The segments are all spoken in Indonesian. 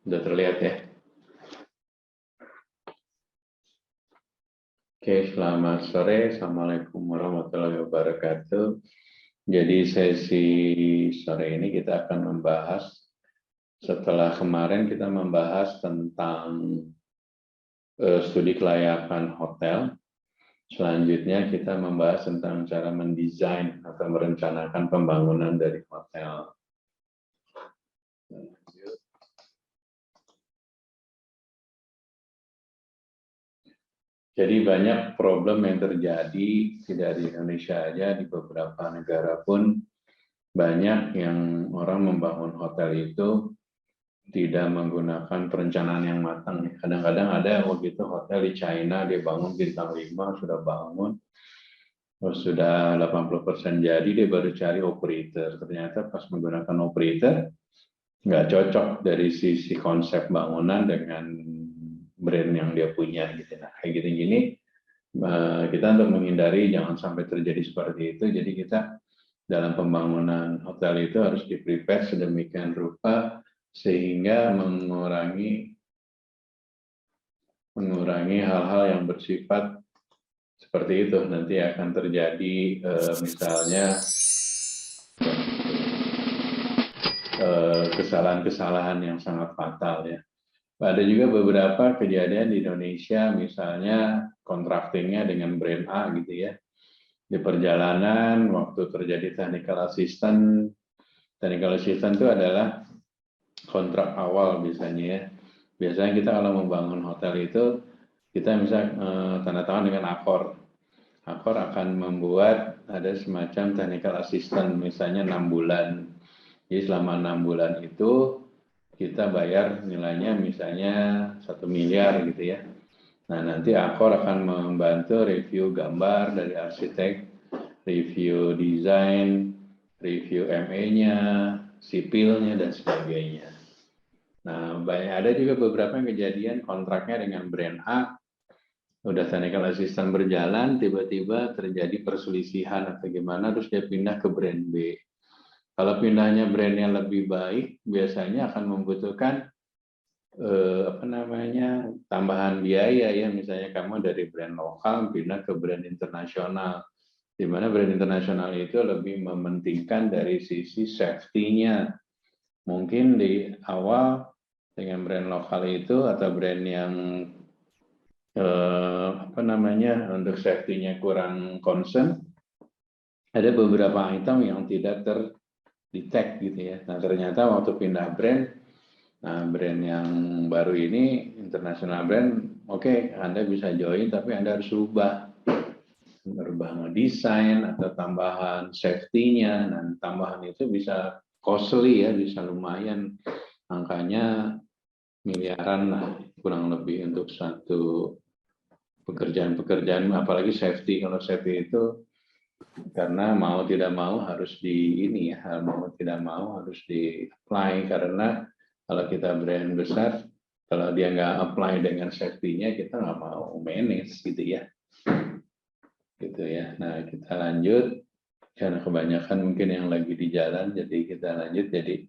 Sudah terlihat ya? Oke, selamat sore. Assalamualaikum warahmatullahi wabarakatuh. Jadi sesi sore ini kita akan membahas, setelah kemarin kita membahas tentang studi kelayakan hotel. Selanjutnya kita membahas tentang cara mendesain atau merencanakan pembangunan dari hotel. Jadi banyak problem yang terjadi tidak di Indonesia aja, di beberapa negara pun banyak yang orang membangun hotel itu tidak menggunakan perencanaan yang matang. Kadang-kadang ada yang begitu hotel di China, dia bangun bintang 5, sudah bangun, terus sudah 80% jadi, dia baru cari operator. Ternyata pas menggunakan operator, nggak cocok dari sisi konsep bangunan dengan brand yang dia punya. Gitu. Nah, kayak gini-gini, kita untuk menghindari jangan sampai terjadi seperti itu, jadi kita dalam pembangunan hotel itu harus di-prepare sedemikian rupa sehingga mengurangi hal-hal yang bersifat seperti itu. Nanti akan terjadi misalnya kesalahan-kesalahan yang sangat fatal ya. Ada juga beberapa kejadian di Indonesia, misalnya kontraktingnya dengan brand A gitu ya. Di perjalanan, waktu terjadi technical assistant itu adalah kontrak awal biasanya ya. Biasanya kita kalau membangun hotel itu, kita bisa tanda tangan dengan Accor. Accor akan membuat ada semacam technical assistant, misalnya 6 bulan. Jadi selama 6 bulan itu, kita bayar nilainya misalnya 1 miliar gitu ya. Nah, nanti Accor akan membantu review gambar dari arsitek, review desain, review MA-nya, sipilnya, dan sebagainya. Nah, ada juga beberapa kejadian kontraknya dengan brand A, udah technical assistant berjalan, tiba-tiba terjadi perselisihan atau gimana, terus dia pindah ke brand B. Kalau pindahnya brandnya lebih baik, biasanya akan membutuhkan tambahan biaya ya, misalnya kamu dari brand lokal pindah ke brand internasional, di mana brand internasional itu lebih mementingkan dari sisi safety-nya. Mungkin di awal dengan brand lokal itu atau brand yang untuk safety-nya kurang concern, ada beberapa item yang tidak terdetect gitu ya. Nah, ternyata waktu pindah brand, brand yang baru ini international brand, oke, Anda bisa join, tapi Anda harus ubah ngedesain atau tambahan safety-nya. Dan tambahan itu bisa costly ya, bisa lumayan, angkanya miliaran lah kurang lebih untuk satu pekerjaan, apalagi safety. Kalau safety itu karena mau tidak mau harus harus di-apply, karena kalau kita brand besar, kalau dia nggak apply dengan safety-nya, kita nggak mau manage gitu ya. Gitu ya. Nah, kita lanjut, karena kebanyakan mungkin yang lagi di jalan, jadi kita lanjut. Jadi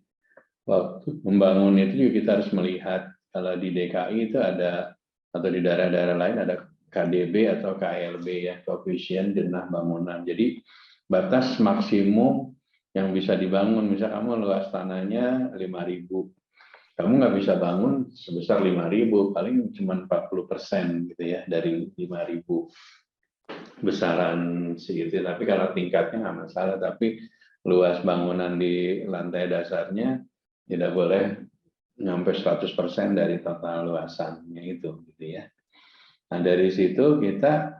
waktu membangun itu juga kita harus melihat, kalau di DKI itu ada, atau di daerah-daerah lain ada KDB atau KLB ya, koefisien denah bangunan. Jadi batas maksimum yang bisa dibangun, misal kamu luas tanahnya 5.000, kamu nggak bisa bangun sebesar 5.000, paling cuma 40% gitu ya dari 5.000 besaran segitu. Tapi kalau tingkatnya nggak masalah, tapi luas bangunan di lantai dasarnya tidak boleh nyampe 100% dari total luasannya itu gitu ya. Nah, dari situ kita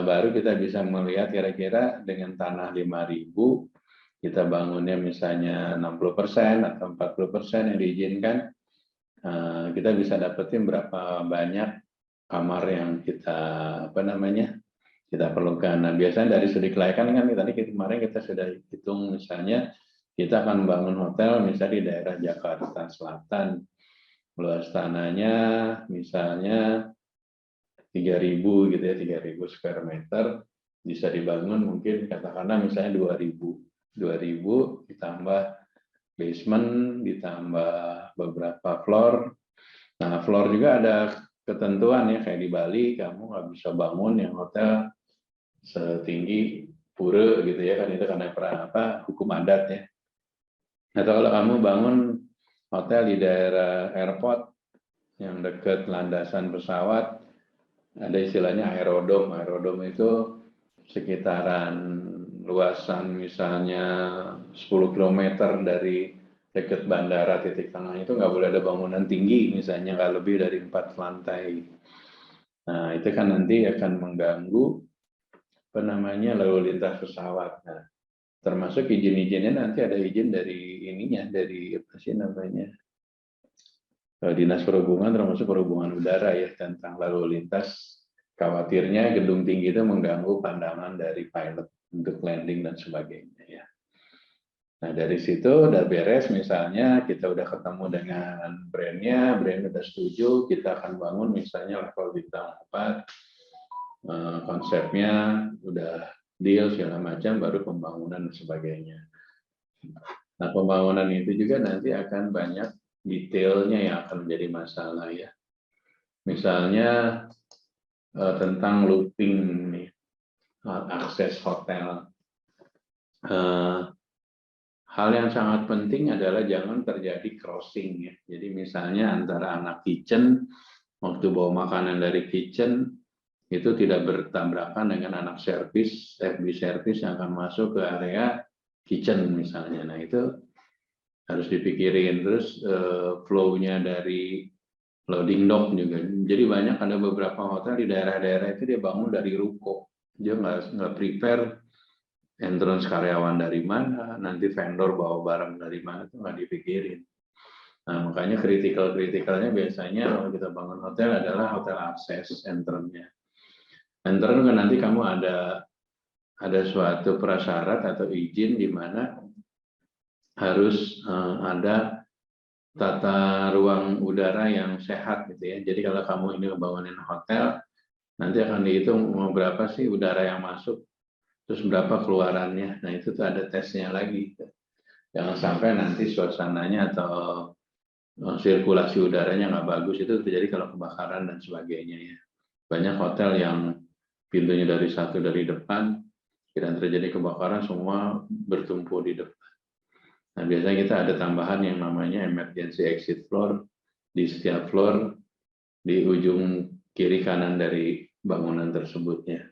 baru kita bisa melihat kira-kira dengan tanah 5.000, kita bangunnya misalnya 60% atau 40% yang diizinkan, kita bisa dapetin berapa banyak kamar yang kita kita perlukan. Nah, biasanya dari studi kelayakan kan tadi kemarin kita sudah hitung, misalnya kita akan membangun hotel misalnya di daerah Jakarta Selatan, luas tanahnya misalnya 3.000 gitu ya, 3.000 square meter, bisa dibangun mungkin katakanlah misalnya 2.000 ditambah basement ditambah beberapa floor. Nah, floor juga ada ketentuan ya, kayak di Bali kamu nggak bisa bangun yang hotel setinggi pura gitu ya, kan itu karena hukum adat ya. Atau kalau kamu bangun hotel di daerah airport yang dekat landasan pesawat, ada istilahnya aerodom. Aerodom itu sekitaran luasan misalnya 10 km dari dekat bandara titik tengah itu nggak boleh ada bangunan tinggi, misalnya nggak lebih dari 4 lantai. Nah, itu kan nanti akan mengganggu lalu lintas pesawat. Nah, termasuk izin-izinnya nanti ada izin dari ininya, dari apa sih namanya, Dinas Perhubungan, termasuk perhubungan udara ya, tentang lalu lintas. Khawatirnya gedung tinggi itu mengganggu pandangan dari pilot untuk landing dan sebagainya ya. Nah, dari situ udah beres, misalnya kita udah ketemu dengan brand udah setuju, kita akan bangun misalnya level bintang 4, konsepnya udah deal segala macam, baru pembangunan dan sebagainya. Nah, pembangunan itu juga nanti akan banyak detailnya yang akan menjadi masalah ya. Misalnya tentang looping nih, akses hotel. Hal yang sangat penting adalah jangan terjadi crossing ya. Jadi misalnya antara anak kitchen waktu bawa makanan dari kitchen itu tidak bertabrakan dengan anak servis, FB servis yang akan masuk ke area kitchen misalnya. Nah, itu harus dipikirin. Terus flow-nya dari loading dock juga. Jadi banyak, ada beberapa hotel di daerah-daerah itu dia bangun dari ruko. Dia nggak prepare entrance karyawan dari mana, nanti vendor bawa barang dari mana, itu nggak dipikirin. Nah, makanya kritikalnya biasanya kalau kita bangun hotel adalah hotel akses entrance-nya. Entrance kan nanti kamu ada suatu prasyarat atau izin di mana harus ada tata ruang udara yang sehat gitu ya. Jadi kalau kamu ini ngebangunin hotel, nanti akan dihitung berapa sih udara yang masuk, terus berapa keluarannya. Nah, itu tuh ada tesnya lagi. Jangan sampai nanti suasananya atau sirkulasi udaranya nggak bagus, itu terjadi kalau kebakaran dan sebagainya ya. Banyak hotel yang pintunya dari depan, dan terjadi kebakaran semua bertumpu di depan. Nah, biasanya kita ada tambahan yang namanya emergency exit floor di setiap floor di ujung kiri kanan dari bangunan tersebutnya.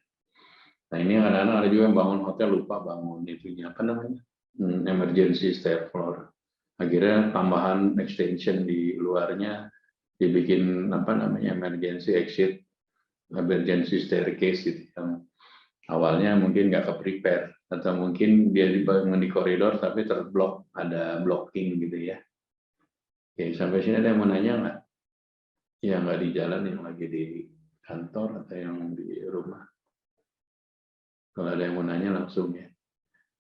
Nah, ini kadang-kadang ada juga yang bangun hotel lupa bangun itunya, apa namanya, emergency stair floor. Akhirnya tambahan extension di luarnya dibikin apa namanya emergency exit, emergency staircase gitu. Awalnya mungkin nggak ke-prepare, atau mungkin dia dibangun di koridor tapi terblok, ada blocking gitu ya. Oke, sampai sini ada yang mau nanya nggak? Ya, nggak di jalan, yang lagi di kantor atau yang di rumah. Kalau ada yang mau nanya langsung ya.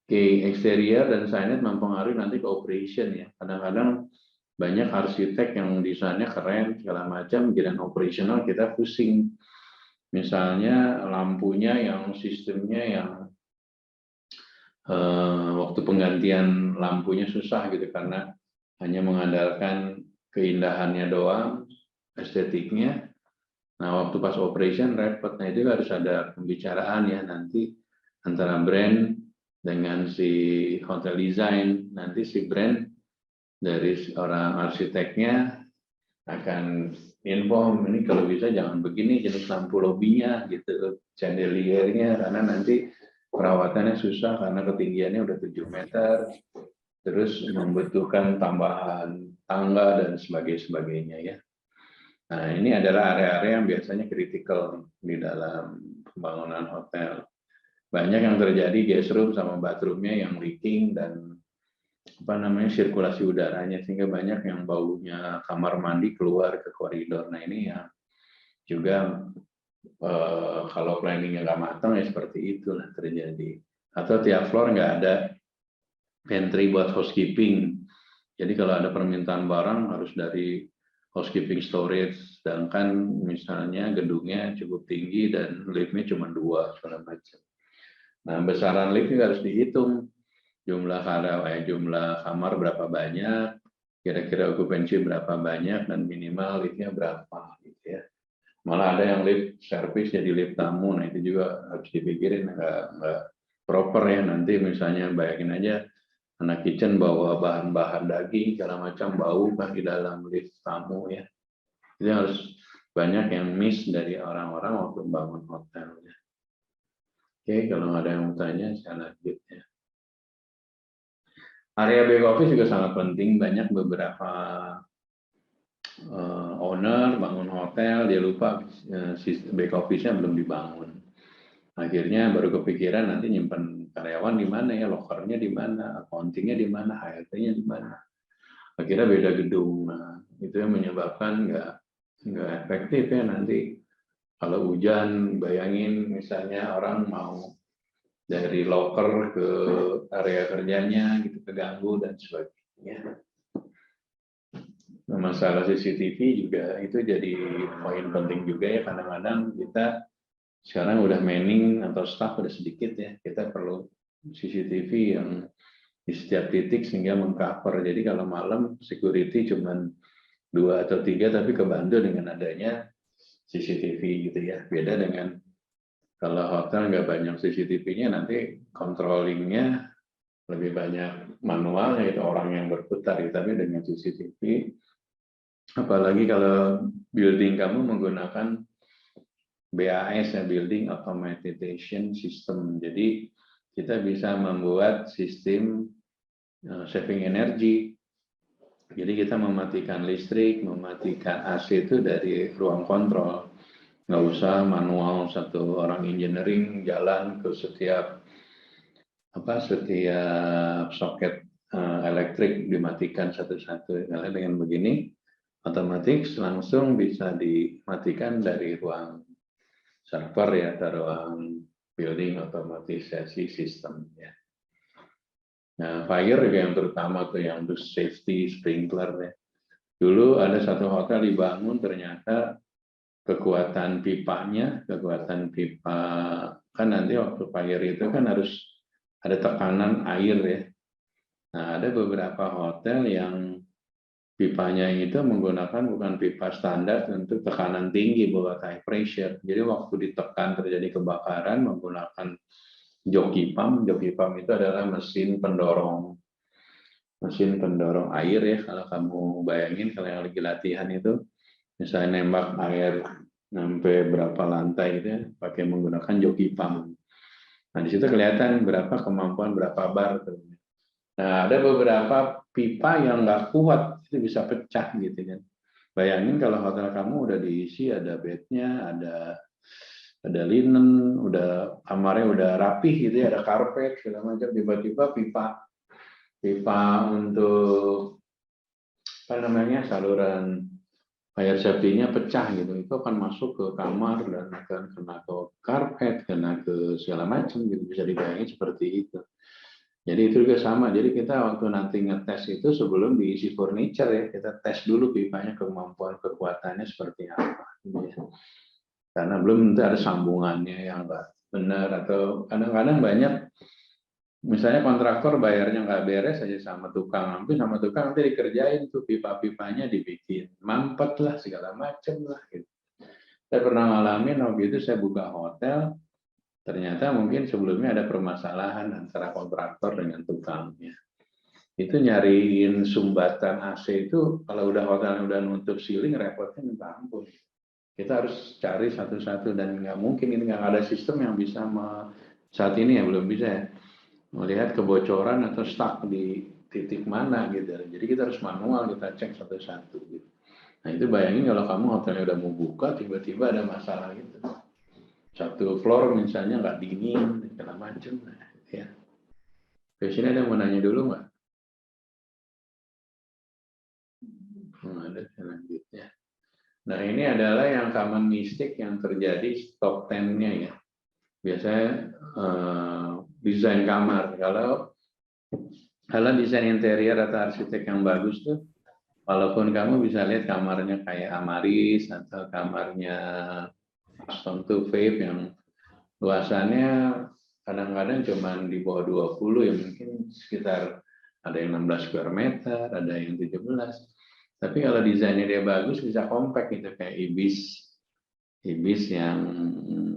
Oke, eksterior dan signage mempengaruhi nanti ke operation ya. Kadang-kadang banyak arsitek yang desainnya keren, segala macam, dan operasional kita pusing. Misalnya lampunya yang sistemnya yang waktu penggantian lampunya susah gitu, karena hanya mengandalkan keindahannya doang, estetiknya. Nah, waktu pas operation repot. Nah, itu harus ada pembicaraan ya nanti antara brand dengan si hotel design. Nanti si brand dari orang arsiteknya akan inform, ini kalau bisa jangan begini jenis lampu lobbynya gitu, chandeliernya, karena nanti perawatannya susah karena ketinggiannya udah 7 meter, terus membutuhkan tambahan tangga dan sebagainya ya. Nah, ini adalah area-area yang biasanya kritikal di dalam pembangunan hotel. Banyak yang terjadi guest room sama bathroomnya yang leaking dan apa namanya sirkulasi udaranya, sehingga banyak yang baunya kamar mandi keluar ke koridor. Nah, ini ya juga kalau planningnya nggak matang ya seperti itulah terjadi. Atau tiap floor nggak ada pantry buat housekeeping. Jadi kalau ada permintaan barang harus dari housekeeping storage, sedangkan misalnya gedungnya cukup tinggi dan liftnya cuma 2 segala macam. Nah, besaran lift juga harus dihitung. jumlah kamar berapa banyak, kira-kira okupansi berapa banyak, dan minimal liftnya berapa gitu ya. Malah ada yang lift service jadi lift tamu, nah itu juga harus dipikirin, nggak proper ya. Nanti misalnya bayangin aja anak kitchen bawa bahan-bahan daging segala macam, bau kan di dalam lift tamu ya. Itu harus banyak yang miss dari orang-orang waktu bangun hotelnya. Oke, kalau nggak ada yang mau tanya, saya lanjut ya. Area back office juga sangat penting. Banyak beberapa owner bangun hotel, dia lupa back office-nya belum dibangun. Akhirnya baru kepikiran nanti nyimpen karyawan di mana ya, lokernya di mana, accounting-nya di mana, HRD-nya di mana. Akhirnya beda gedung. Nah, itu yang menyebabkan nggak efektif ya nanti. Kalau hujan, bayangin misalnya orang mau dari loker ke area kerjanya gitu, keganggu dan sebagainya. Masalah CCTV juga itu jadi poin penting juga ya. Kadang-kadang kita sekarang udah manning atau staff udah sedikit ya, kita perlu CCTV yang di setiap titik sehingga mengcover. Jadi kalau malam security cuman 2 atau 3 tapi kebantu dengan adanya CCTV gitu ya. Beda dengan kalau hotel nggak banyak CCTV-nya, nanti controllingnya lebih banyak manualnya, itu orang yang berputar. Tapi dengan CCTV, apalagi kalau building kamu menggunakan BAS ya, Building Automation System. Jadi kita bisa membuat sistem saving energy. Jadi kita mematikan listrik, mematikan AC itu dari ruang kontrol. Nggak usah manual satu orang engineering jalan ke setiap soket elektrik dimatikan satu-satu. Karena dengan begini otomatis langsung bisa dimatikan dari ruang server ya, atau ruang building otomatisasi sistem ya. Nah, fire juga yang terutama tuh yang untuk safety sprinkler ya. Dulu ada satu hotel dibangun, ternyata kekuatan pipa kan nanti waktu fire itu kan harus ada tekanan air ya. Nah, ada beberapa hotel yang pipanya itu menggunakan bukan pipa standar untuk tekanan tinggi buat high pressure. Jadi waktu ditekan terjadi kebakaran menggunakan joki pump. Joki pump itu adalah mesin pendorong air ya. Kalau kamu bayangin kalau yang lagi latihan itu, misalnya nembak air sampai berapa lantai itu ya, pakai menggunakan joki pump. Nah di situ kelihatan berapa kemampuan berapa bar tuh. Nah ada beberapa pipa yang nggak kuat itu bisa pecah gitu kan. Bayangin kalau hotel kamu udah diisi, ada bednya, ada linen, udah kamarnya udah rapih gitu ya, ada karpet segala macam, tiba-tiba pipa untuk saluran fire safety-nya pecah gitu, itu akan masuk ke kamar dan akan kena ke karpet, kena ke segala macam gitu, bisa dibayangin seperti itu. Jadi itu juga sama, jadi kita waktu nanti ngetes itu sebelum diisi furniture ya, kita tes dulu pipanya kemampuan kekuatannya seperti apa gitu ya. Karena belum tentu ada sambungannya yang benar, atau kadang-kadang banyak misalnya kontraktor bayarnya nggak beres aja sama tukang, nanti dikerjain tuh pipa-pipanya dibikin mampet lah segala macam lah gitu. Saya pernah ngalamin waktu itu saya buka hotel, ternyata mungkin sebelumnya ada permasalahan antara kontraktor dengan tukangnya. Itu nyariin sumbatan AC itu kalau udah hotelnya udah nutup ceiling repotnya minta ampun. Kita harus cari satu-satu dan nggak mungkin ini nggak ada sistem yang bisa saat ini ya belum bisa ya, melihat kebocoran atau stuck di titik mana gitu. Jadi kita harus manual, kita cek satu-satu gitu. Nah itu bayangin kalau kamu hotelnya udah mau buka, tiba-tiba ada masalah gitu. Satu floor misalnya nggak dingin, segala macam. Nah, ya. Di sini ada yang mau nanya dulu nggak? Ada selanjutnya. Nah ini adalah yang common mistake yang terjadi top 10-nya ya. Biasanya desain kamar. Kalau desain interior atau arsitek yang bagus tuh, walaupun kamu bisa lihat kamarnya kayak Amaris atau kamarnya Aston to Vape yang luasannya kadang-kadang cuman di bawah 20 ya, mungkin sekitar ada yang 16 square meter, ada yang 17. Tapi kalau desainnya dia bagus bisa compact gitu kayak Ibis yang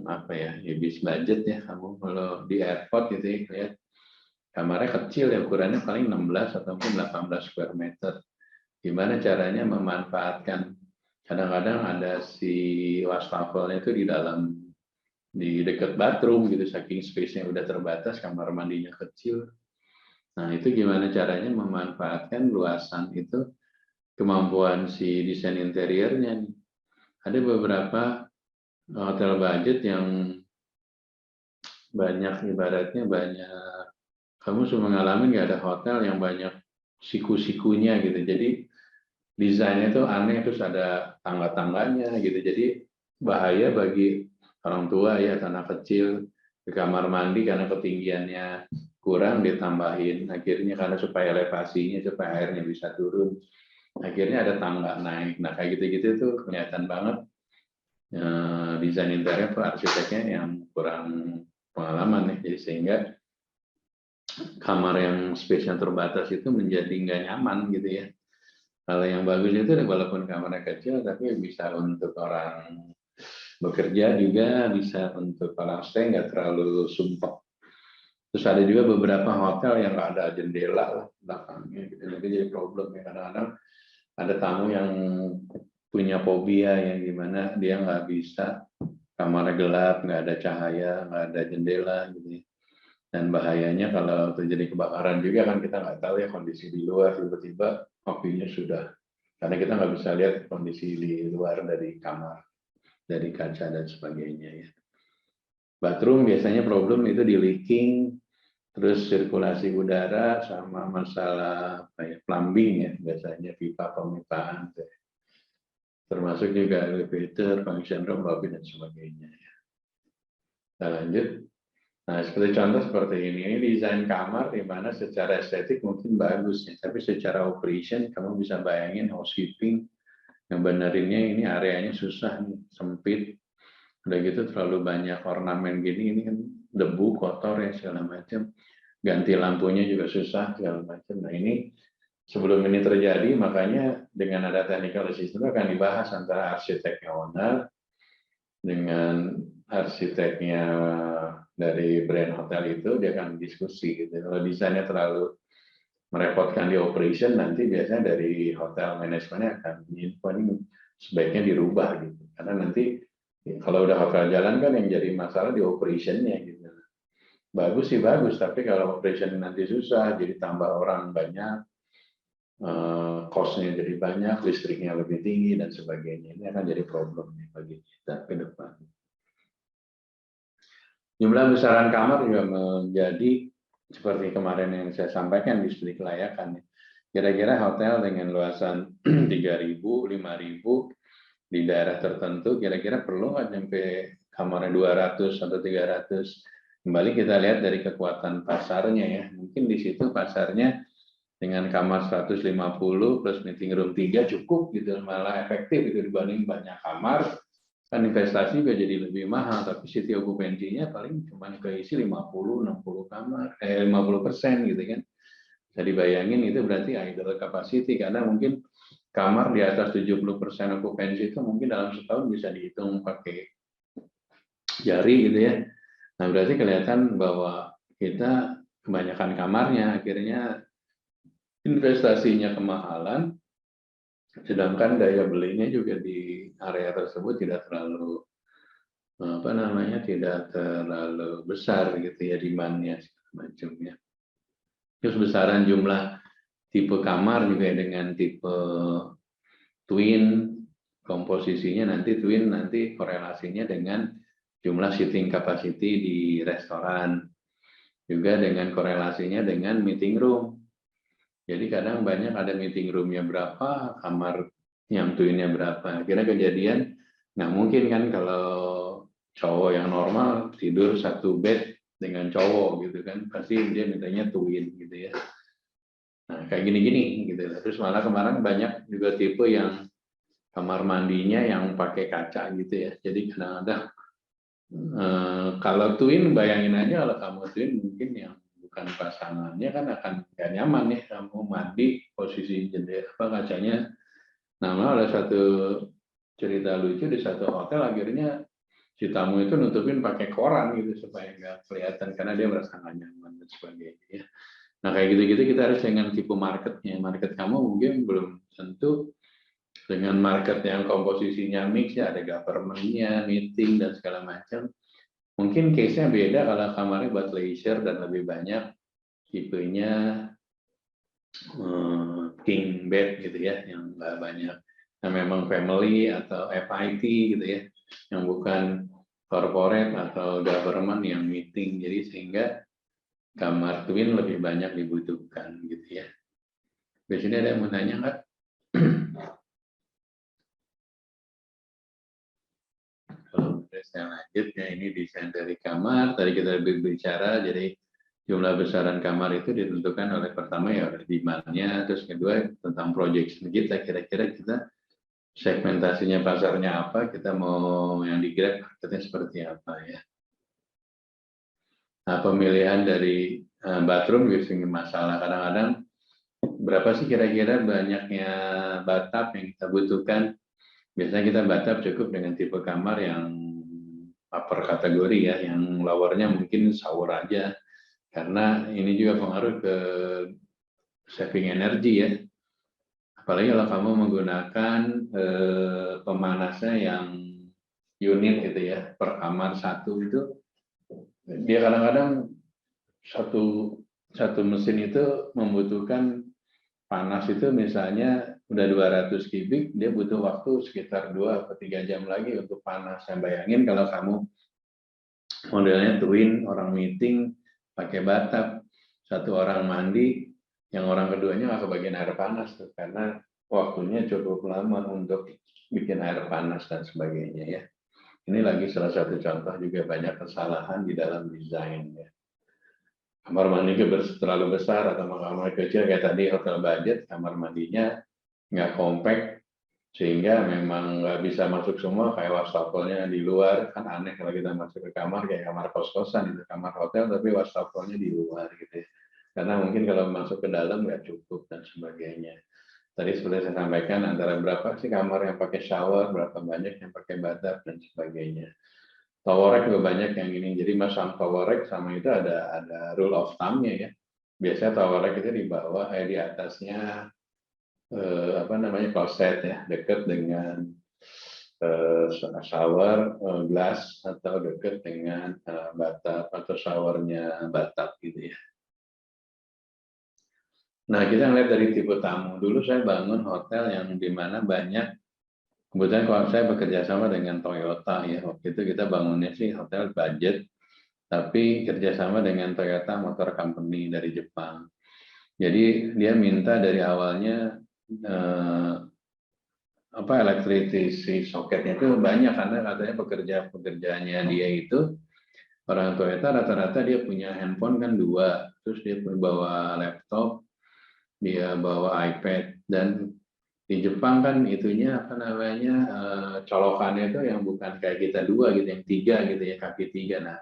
apa ya, Ibis budget ya, kamu kalau di airport gitu ya, lihat kamarnya kecil ya, ukurannya paling 16 ataupun 18 square meter. Gimana caranya memanfaatkan, kadang-kadang ada si wastafelnya itu di dekat bathroom gitu, saking space-nya udah terbatas, kamar mandinya kecil. Nah, itu gimana caranya memanfaatkan luasan itu, kemampuan si desain interiornya nih. Ada beberapa hotel budget yang banyak, ibaratnya banyak, kamu semua ngalamin nggak ada hotel yang banyak siku-sikunya gitu. Jadi desainnya tuh aneh, terus ada tangga-tangganya gitu. Jadi bahaya bagi orang tua ya, tanah kecil ke kamar mandi karena ketinggiannya kurang ditambahin. Akhirnya karena supaya elevasinya, supaya airnya bisa turun, akhirnya ada tangga naik. Nah kayak gitu-gitu tuh kelihatan banget desain interior tuh arsiteknya yang kurang pengalaman ya. Jadi sehingga kamar yang space yang terbatas itu menjadi nggak nyaman gitu ya. Kalau yang bagus itu walaupun kamarnya kecil tapi bisa untuk orang bekerja juga, bisa untuk orang stay, nggak terlalu sumpek. Terus ada juga beberapa hotel yang nggak ada jendela lah belakangnya gitu. Jadi problem ya, kadang-kadang ada tamu yang punya fobia yang gimana dia nggak bisa, kamarnya gelap, nggak ada cahaya, nggak ada jendela gitu ya. Dan bahayanya kalau terjadi kebakaran juga kan kita nggak tahu ya kondisi di luar, tiba-tiba apinya sudah, karena kita nggak bisa lihat kondisi di luar dari kamar, dari kaca dan sebagainya ya. Bathroom biasanya problem itu di leaking, terus sirkulasi udara sama masalah plumbing ya, biasanya pipa pemipaan, termasuk juga elevator, function room, lobby dan sebagainya. Kita lanjut. Nah, seperti contoh seperti ini desain kamar di mana secara estetik mungkin bagus ya, tapi secara operation kamu bisa bayangin housekeeping yang benerinnya ini areanya susah nih, sempit, udah gitu terlalu banyak ornamen gini, ini kan debu, kotor ya segala macam, ganti lampunya juga susah segala macam. Nah ini sebelum ini terjadi, makanya dengan ada technical assistant akan dibahas antara arsiteknya owner dengan arsiteknya dari brand hotel itu, dia akan diskusi gitu. Kalau desainnya terlalu merepotkan di operation, nanti biasanya dari hotel manajemennya akan ini sebaiknya dirubah gitu. Karena nanti kalau udah hotel jalan kan yang jadi masalah di operationnya gitu. Bagus sih bagus, tapi kalau operation nanti susah, jadi tambah orang banyak, cost-nya jadi banyak, listriknya lebih tinggi dan sebagainya. Ini akan jadi problem bagi kita ke depan. Jumlah besaran kamar juga menjadi seperti kemarin yang saya sampaikan di studi kelayakan. Kira-kira hotel dengan luasan 3.000, 5.000 di daerah tertentu, kira-kira perlu nggak sampai kamarnya 200 atau 300? Kembali kita lihat dari kekuatan pasarnya ya. Mungkin di situ pasarnya dengan kamar 150 plus meeting room 3 cukup gitu, malah efektif itu dibanding banyak kamar. Kan investasi juga jadi lebih mahal, tapi city occupancy-nya paling cuma keisi 50-60 kamar, 50% gitu kan. Bisa dibayangin itu berarti idle capacity, karena mungkin kamar di atas 70% occupancy itu mungkin dalam setahun bisa dihitung pakai jari gitu ya. Nah berarti kelihatan bahwa kita kebanyakan kamarnya, akhirnya investasinya kemahalan, sedangkan daya belinya juga di area tersebut tidak terlalu tidak terlalu besar gitu ya, demand-nya segala macamnya. Terus besaran jumlah tipe kamar juga dengan tipe twin, komposisinya nanti twin nanti korelasinya dengan jumlah seating capacity di restoran, juga dengan korelasinya dengan meeting room. Jadi kadang banyak ada meeting roomnya berapa, kamar yang twinnya berapa. Kira kejadian, nggak mungkin kan kalau cowok yang normal tidur satu bed dengan cowok gitu kan, pasti dia mintanya twin gitu ya. Nah kayak gini-gini gitu. Terus malah kemarin banyak juga tipe yang kamar mandinya yang pakai kaca gitu ya. Jadi kadang-kadang Kalau twin, bayangin aja kalau kamu twin mungkin yang bukan pasangannya kan akan gak nyaman ya, kamu mandi posisi jendela kacanya. Nah, ada satu cerita lucu di satu hotel, akhirnya si tamu itu nutupin pakai koran gitu supaya nggak kelihatan karena dia merasa nggak nyaman dan sebagainya ya. Nah kayak gitu-gitu kita harus dengan tipe marketnya. Market kamu mungkin belum tentu dengan market yang komposisinya mix ya, ada government-nya, meeting dan segala macam. Mungkin case-nya beda kalau kamarnya buat leisure dan lebih banyak tipenya king bed gitu ya, yang nggak banyak. Nah memang family atau FIT gitu ya, yang bukan corporate atau government yang meeting, jadi sehingga kamar twin lebih banyak dibutuhkan gitu ya. Di sini ada yang mau tanya nggak? Kalau saya lanjut ya, ini desain dari kamar. Tadi kita berbicara, jadi jumlah besaran kamar itu ditentukan oleh pertama ya oleh demand-nya, terus kedua tentang projection kita, kira-kira kita segmentasinya pasarnya apa, kita mau yang digerak marketnya seperti apa ya. Nah, pemilihan dari bathroom biasanya masalah, kadang-kadang berapa sih kira-kira banyaknya bathtub yang kita butuhkan. Biasanya kita bathtub cukup dengan tipe kamar yang upper kategori ya, yang lowernya mungkin shower aja, karena ini juga pengaruh ke saving energi ya. Apalagi kalau kamu menggunakan pemanasnya yang unit gitu ya, per kamar satu itu, dia kadang-kadang satu mesin itu membutuhkan panas itu misalnya udah 200 kubik, dia butuh waktu sekitar 2 atau 3 jam lagi untuk panas. Yang bayangin kalau kamu modelnya twin, orang meeting, pakai bathtub, satu orang mandi, yang orang keduanya nggak kebagian air panas tuh, karena waktunya cukup lama untuk bikin air panas dan sebagainya ya. Ini lagi salah satu contoh juga banyak kesalahan di dalam desain ya. Kamar mandi terlalu besar atau kamar kecil kayak tadi hotel budget, kamar mandinya nggak compact sehingga memang nggak bisa masuk semua, kayak wastafelnya di luar, kan aneh kalau kita masuk ke kamar kayak kamar kos-kosan itu, kamar hotel tapi wastafelnya di luar gitu ya. Karena mungkin kalau masuk ke dalam nggak cukup dan sebagainya. Tadi seperti saya sampaikan, antara berapa sih kamar yang pakai shower, berapa banyak yang pakai bathtub dan sebagainya. Tower rack juga banyak yang ini. Jadi masang tower rack sama itu ada rule of thumb-nya ya. Biasanya tower rack itu di bawah, di atasnya closet ya, dekat dengan shower glass atau dekat dengan bathtub atau showernya bathtub gitu ya. Nah kita ngeliat dari tipe tamu. Dulu saya bangun hotel yang dimana banyak. Kebetulan kalau saya bekerja sama dengan Toyota ya, waktu itu kita bangunnya sih hotel budget, tapi kerjasama dengan Toyota Motor Company dari Jepang. Jadi dia minta dari awalnya electricity socketnya itu banyak, karena katanya pekerjaannya dia itu orang Toyota rata-rata dia punya handphone kan 2, terus dia bawa laptop, dia bawa iPad, dan di Jepang kan itunya colokannya itu yang bukan kayak kita 2 gitu, yang 3 gitu ya, kaki 3. Nah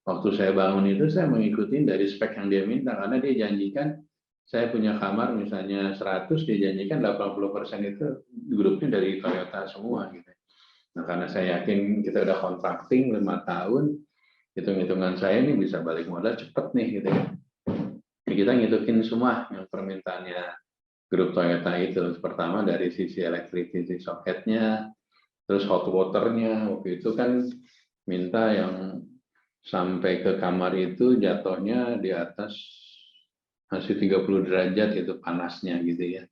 waktu saya bangun itu saya mengikuti dari spek yang dia minta, karena dia janjikan saya punya kamar misalnya 100, dia janjikan 80% itu grupnya dari Toyota semua gitu. Nah karena saya yakin kita udah contracting 5 tahun, hitung-hitungan saya ini bisa balik modal cepet nih gitu ya. Jadi kita ngituin semua yang permintaannya grup Toyota itu. Pertama dari sisi electricity socketnya, terus hot waternya. Waktu itu kan minta yang sampai ke kamar itu jatuhnya di atas masih 30 derajat itu panasnya gitu ya.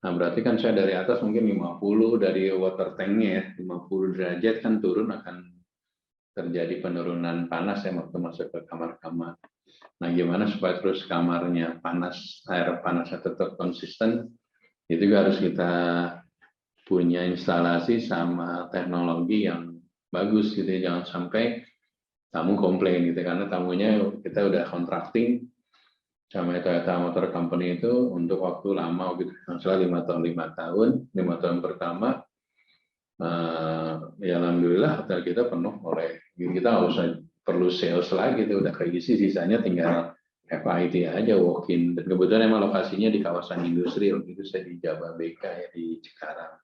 Nah berarti kan saya dari atas mungkin 50 dari water tanknya ya, 50 derajat kan turun akan terjadi penurunan panas ya waktu masuk ke kamar-kamar. Nah gimana supaya terus kamarnya panas, air panasnya tetap konsisten, itu juga harus kita punya instalasi sama teknologi yang bagus gitu ya. Jangan sampai tamu komplain gitu, karena tamunya kita udah contracting sama Toyota Motor Company itu untuk waktu lama gitu, misalnya 5 tahun pertama, ya alhamdulillah hotel kita penuh oleh Kita nggak usah perlu sales lagi, itu udah keisi, sisanya tinggal FIT aja, walk-in. Dan kebetulan emang lokasinya di kawasan industri, waktu itu saya di Jababeka ya, di Cikarang.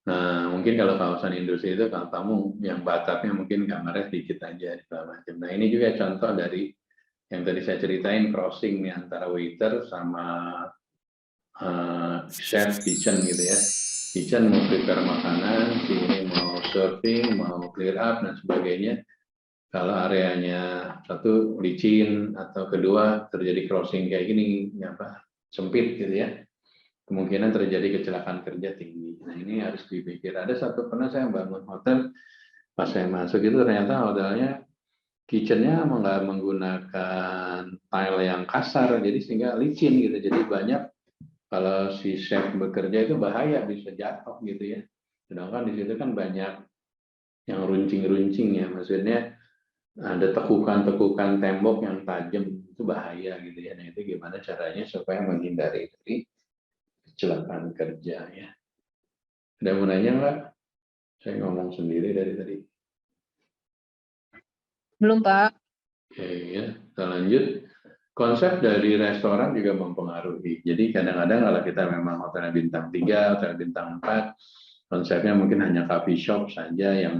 Nah, mungkin kalau kawasan industri itu kalau kamu yang batapnya mungkin kamarnya sedikit aja segala macam. Nah, ini juga contoh dari yang tadi saya ceritain, crossing nih antara waiter sama chef kitchen gitu ya. Kitchen mau prepare makanan, sini mau serving, mau clear up dan sebagainya. Kalau areanya satu licin atau kedua terjadi crossing kayak gini, apa sempit gitu ya, kemungkinan terjadi kecelakaan kerja tinggi. Nah ini harus dipikir. Ada satu pernah saya bangun hotel, pas saya masuk itu ternyata hotelnya kitchennya nggak menggunakan tile yang kasar, jadi sehingga licin gitu. Jadi banyak kalau si chef bekerja itu bahaya, bisa jatuh gitu ya. Sedangkan di situ kan banyak yang runcing-runcing ya, maksudnya ada tekukan-tekukan tembok yang tajam, itu bahaya gitu ya. Nah itu gimana caranya supaya menghindari dari kecelakaan kerja ya. Ada yang mau nanya nggak? Saya ngomong sendiri dari tadi. Belum, Pak. Oke ya, kita lanjut. Konsep dari restoran juga mempengaruhi. Jadi kadang-kadang kalau kita memang hotelnya bintang 3, hotel bintang 4, konsepnya mungkin hanya coffee shop saja yang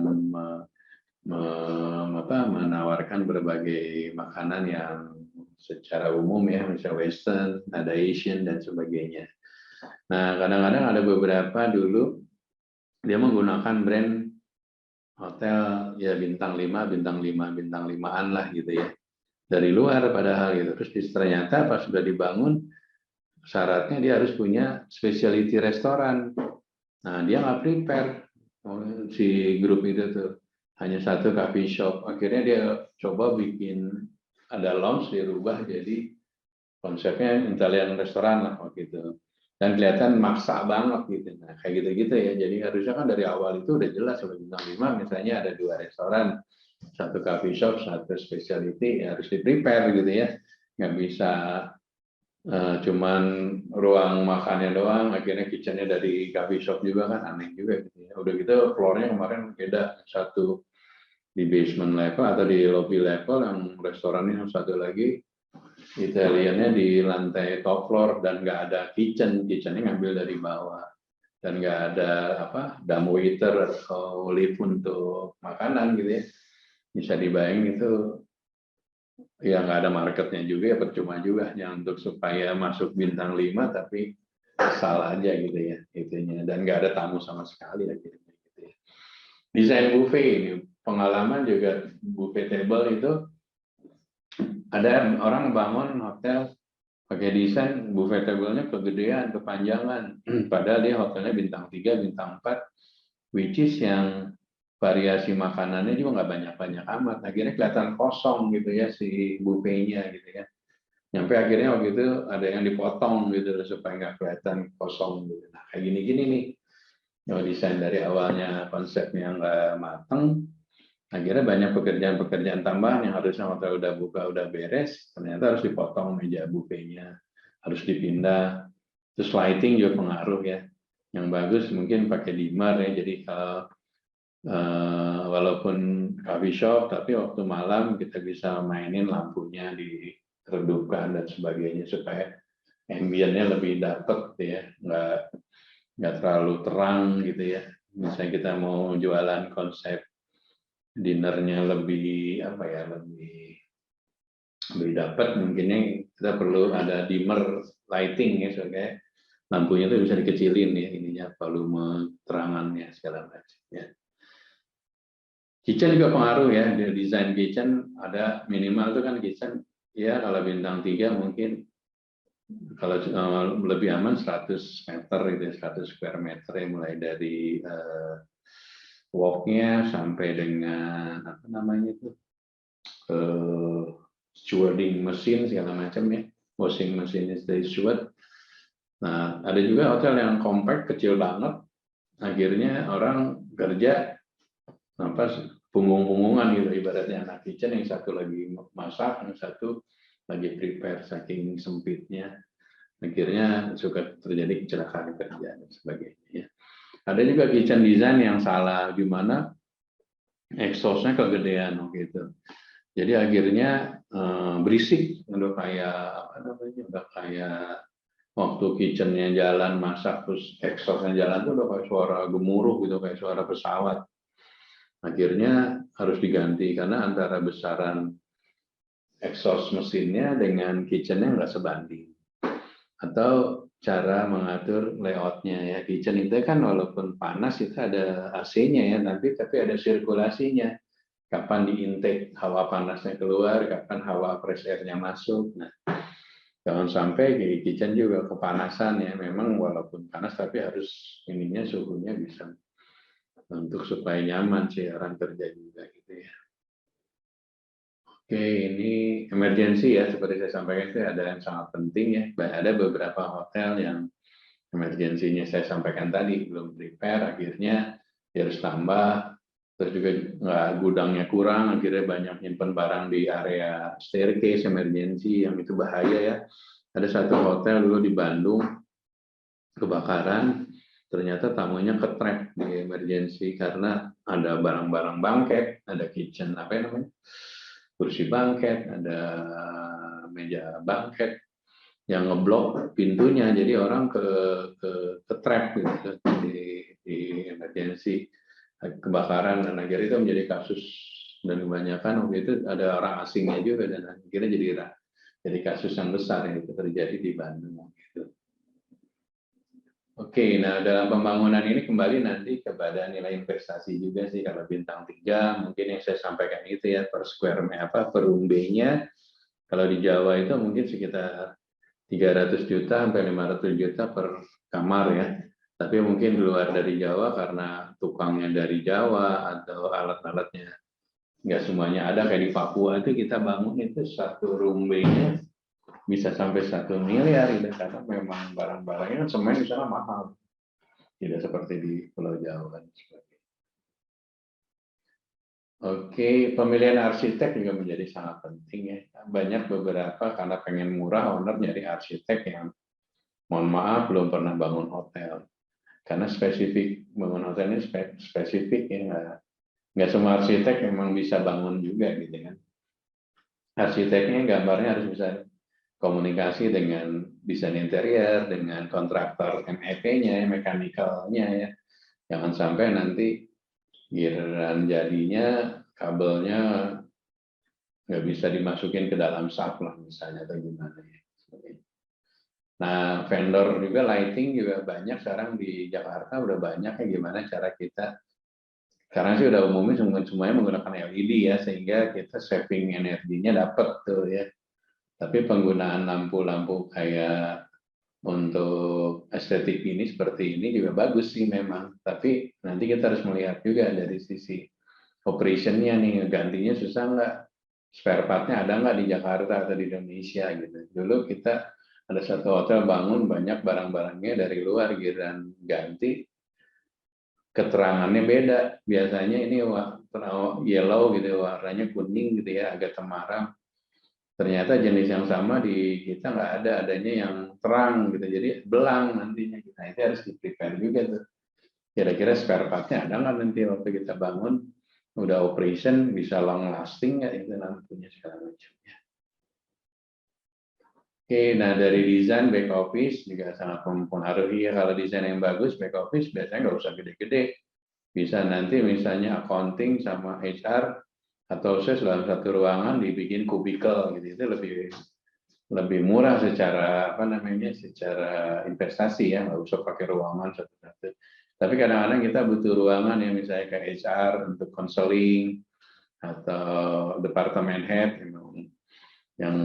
menawarkan berbagai makanan yang secara umum ya, misalnya Western, ada Asian dan sebagainya. Nah, kadang-kadang ada beberapa dulu dia menggunakan brand hotel ya bintang 5, bintang 5, bintang 5-an lah gitu ya. Dari luar padahal gitu. Terus ternyata pas sudah dibangun syaratnya dia harus punya specialty restoran. Nah, dia nggak prepare si grup itu tuh. Hanya satu coffee shop. Akhirnya dia coba bikin ada lounge, dirubah jadi konsepnya Italian restoran lah waktu itu. Dan kelihatan maksa banget gitu. Nah, kayak gitu-gitu ya. Jadi harusnya kan dari awal itu udah jelas kalau bintang 5 misalnya ada 2 restoran, satu coffee shop, satu specialty, ya harus di-prepare gitu ya. Nggak bisa cuman ruang makannya doang, akhirnya kitchennya dari coffee shop juga kan aneh juga gitu ya. Udah gitu floornya kemarin beda, satu di basement level atau di lobby level, yang restorannya yang satu lagi Italiannya di lantai top floor dan nggak ada kitchennya ngambil dari bawah dan nggak ada apa dumb waiter atau lift untuk makanan gitu ya. Bisa dibayangin itu ya nggak ada marketnya juga ya, percuma juga ya untuk supaya masuk bintang 5 tapi salah aja gitu ya itunya, dan nggak ada tamu sama sekali akhirnya gitu ya. Desain buffet ini pengalaman juga, buffet table itu ada orang bangun hotel pakai desain buffet table-nya kegedean, kepanjangan, padahal dia hotelnya bintang 3, bintang 4, which is yang variasi makanannya juga nggak banyak-banyak amat. Akhirnya kelihatan kosong gitu ya si buffetnya gitu ya. Sampai akhirnya waktu itu ada yang dipotong gitu supaya nggak kelihatan kosong gitu. Nah kayak gini-gini nih. Kalau desain dari awalnya konsepnya nggak mateng, akhirnya banyak pekerjaan-pekerjaan tambahan yang harusnya hotel udah buka, udah beres, ternyata harus dipotong meja buffetnya, harus dipindah. Terus lighting juga pengaruh ya. Yang bagus mungkin pakai dimmer ya, jadi kalau walaupun coffee shop, tapi waktu malam kita bisa mainin lampunya, diredupkan dan sebagainya supaya ambience-nya lebih dapet ya, nggak terlalu terang gitu ya. Misalnya kita mau jualan konsep dinernya lebih apa ya, lebih dapat, mungkinnya kita perlu ada dimmer lighting ya, supaya lampunya itu bisa dikecilin ya, ininya volume terangannya segala macam ya. Kitchen juga pengaruh ya, desain kitchen ada minimal itu kan kitchen ya, kalau bintang 3 mungkin kalau lebih aman 100 meter itu, 100 square meter ya, mulai dari wok-nya sampai dengan apa namanya itu stewarding mesin segala macam ya, washing machine is the steward. Nah ada juga hotel yang compact kecil banget, akhirnya orang kerja apa punggung-punggungan gitu, ibaratnya anak kitchen yang satu lagi masak, yang satu lagi prepare, saking sempitnya akhirnya suka terjadi kecelakaan kerja dan sebagainya. Ada juga kitchen design yang salah, di mana exhaust-nya kegedean gitu. Jadi akhirnya berisik, udah kayak apa namanya, udah kayak waktu kitchennya jalan masak terus exhaust-nya jalan tuh udah kayak suara gemuruh gitu, kayak suara pesawat. Akhirnya harus diganti karena antara besaran exhaust mesinnya dengan kitchennya nggak sebanding. Atau cara mengatur layoutnya ya, kitchen itu kan walaupun panas itu ada AC-nya ya, tapi ada sirkulasinya. Kapan di intake hawa panasnya keluar, kapan hawa fresh air-nya masuk. Nah, jangan sampai di kitchen juga kepanasan ya. Memang walaupun panas tapi harus ininya suhunya bisa untuk supaya nyaman sih orang kerja juga gitu ya. Oke, ini emergency ya, seperti saya sampaikan itu ada yang sangat penting ya. Ada beberapa hotel yang emergensinya saya sampaikan tadi belum prepare, akhirnya harus tambah. Terus juga nggak, gudangnya kurang, akhirnya banyak nyimpen barang di area staircase emergency, yang itu bahaya ya. Ada satu hotel dulu di Bandung kebakaran, ternyata tamunya ke-trap di emergency karena ada barang-barang bangket, ada kitchen apa namanya, kursi bangket, ada meja bangket yang ngeblok pintunya, jadi orang ke trap gitu di emergency kebakaran, dan akhirnya itu menjadi kasus, dan kebanyakan waktu itu ada orang asingnya juga, dan akhirnya jadi kasus yang besar yang itu terjadi di Bandung gitu. Oke, nah dalam pembangunan ini kembali nanti kepada nilai investasi juga sih. Kalau bintang 3 mungkin yang saya sampaikan itu ya, per square per room B-nya. Kalau di Jawa itu mungkin sekitar 300 juta sampai 500 juta per kamar ya. Tapi mungkin di luar dari Jawa karena tukangnya dari Jawa atau alat-alatnya nggak semuanya ada, kayak di Papua itu kita bangun itu satu room B-nya bisa sampai 1 miliar gitu, karena memang barang-barangnya kan semuanya di sana mahal, tidak seperti di Pulau Jawa dan sebagainya. Oke, pemilihan arsitek juga menjadi sangat penting ya. Banyak beberapa karena pengen murah, owner nyari arsitek yang mohon maaf belum pernah bangun hotel, karena spesifik bangun hotel ini spesifik ya, nggak semua arsitek memang bisa bangun juga gitu kan. Arsiteknya gambarnya harus bisa komunikasi dengan desain interior, dengan kontraktor MEP-nya, mekanikalnya ya. Jangan sampai nanti giliran jadinya kabelnya nggak bisa dimasukin ke dalam saf lah misalnya, atau gimana ya. Nah, vendor juga lighting juga banyak sekarang di Jakarta, udah banyak ya gimana cara kita, sekarang sih udah umumnya semuanya menggunakan LED ya, sehingga kita saving energinya dapat tuh ya. Tapi penggunaan lampu-lampu kayak untuk estetik ini seperti ini juga bagus sih memang. Tapi nanti kita harus melihat juga dari sisi operationnya nih, gantinya susah nggak? Spare partnya ada nggak di Jakarta atau di Indonesia gitu. Dulu kita ada satu hotel bangun banyak barang-barangnya dari luar, giliran ganti keterangannya beda. Biasanya ini yellow gitu, warnanya kuning gitu ya, agak temaram. Ternyata jenis yang sama di kita nggak ada, adanya yang terang gitu, jadi belang nantinya. Nah, itu harus di-prepare juga tuh. Kira-kira spare partnya ada nggak nanti waktu kita bangun, udah operation, bisa long lasting nggak itu nantinya, segala macamnya. Oke, nah dari desain back office juga sangat mempengaruhi ya. Kalau desain yang bagus, back office biasanya nggak usah gede-gede. Bisa nanti misalnya accounting sama HR atau sales dalam satu ruangan dibikin kubikel gitu, itu lebih murah secara apa namanya, secara investasi ya, nggak usah pakai ruangan satu-satu. Tapi kadang-kadang kita butuh ruangan yang misalnya kayak HR untuk konseling atau departemen head yang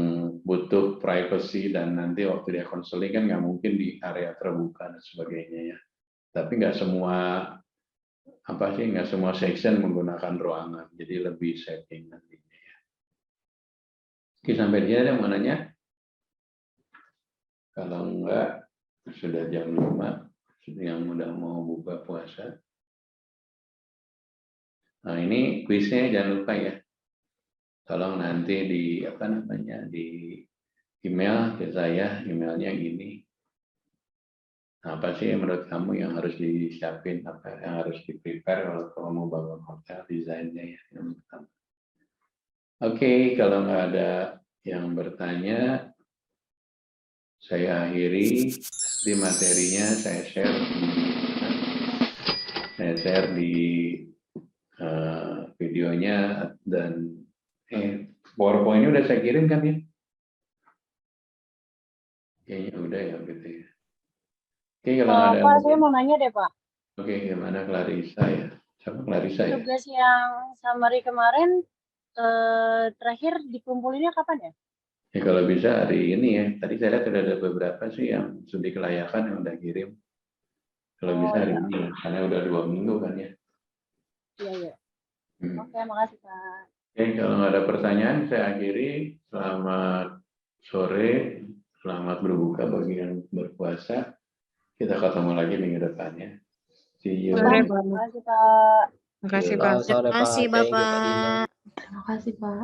butuh privacy, dan nanti waktu dia konseling kan nggak mungkin di area terbuka dan sebagainya ya. Tapi nggak semua section menggunakan ruangan, jadi lebih saving nantinya ya. Oke, sampai di sini ada yang mau nanya? Kalau enggak, sudah jam 5, yang udah mau buka puasa. Nah, ini kuisnya jangan lupa ya. Tolong nanti di di email ke saya, emailnya ini. Apa sih yang menurut kamu yang harus disiapin, apa yang harus di-prepare kalau kamu mau bangun hotel, desainnya ya yang pertama. Oke, kalau nggak ada yang bertanya, saya akhiri di materinya, saya share di videonya dan PowerPoint-nya udah saya kirim kan ya? Kayaknya udah ya gitu ya. Oke, kalau nggak ada Pak, saya mau nanya deh, Pak. Oke, gimana Clarissa ya? Siapa Clarissa ya? Tugas yang summary kemarin terakhir dikumpulinnya kapan ya? Ya kalau bisa hari ini ya. Tadi saya lihat sudah ada beberapa sih yang studi kelayakan yang udah kirim. Kalau Oh bisa hari iya, ini ya, karena udah 2 minggu kan ya. iya, iya. Hmm. Oke, makasih, Pak. Oke, kalau nggak ada pertanyaan, saya akhiri. Selamat sore, selamat berbuka bagi yang berpuasa. Kita ketemu lagi minggu depannya. See you. Sore, Pak. Makasih, Pak. Makasih, Pak. Selamat sore Terima Pak. kasih Thank you Pak Dino. Bapak. Terima kasih, Pak.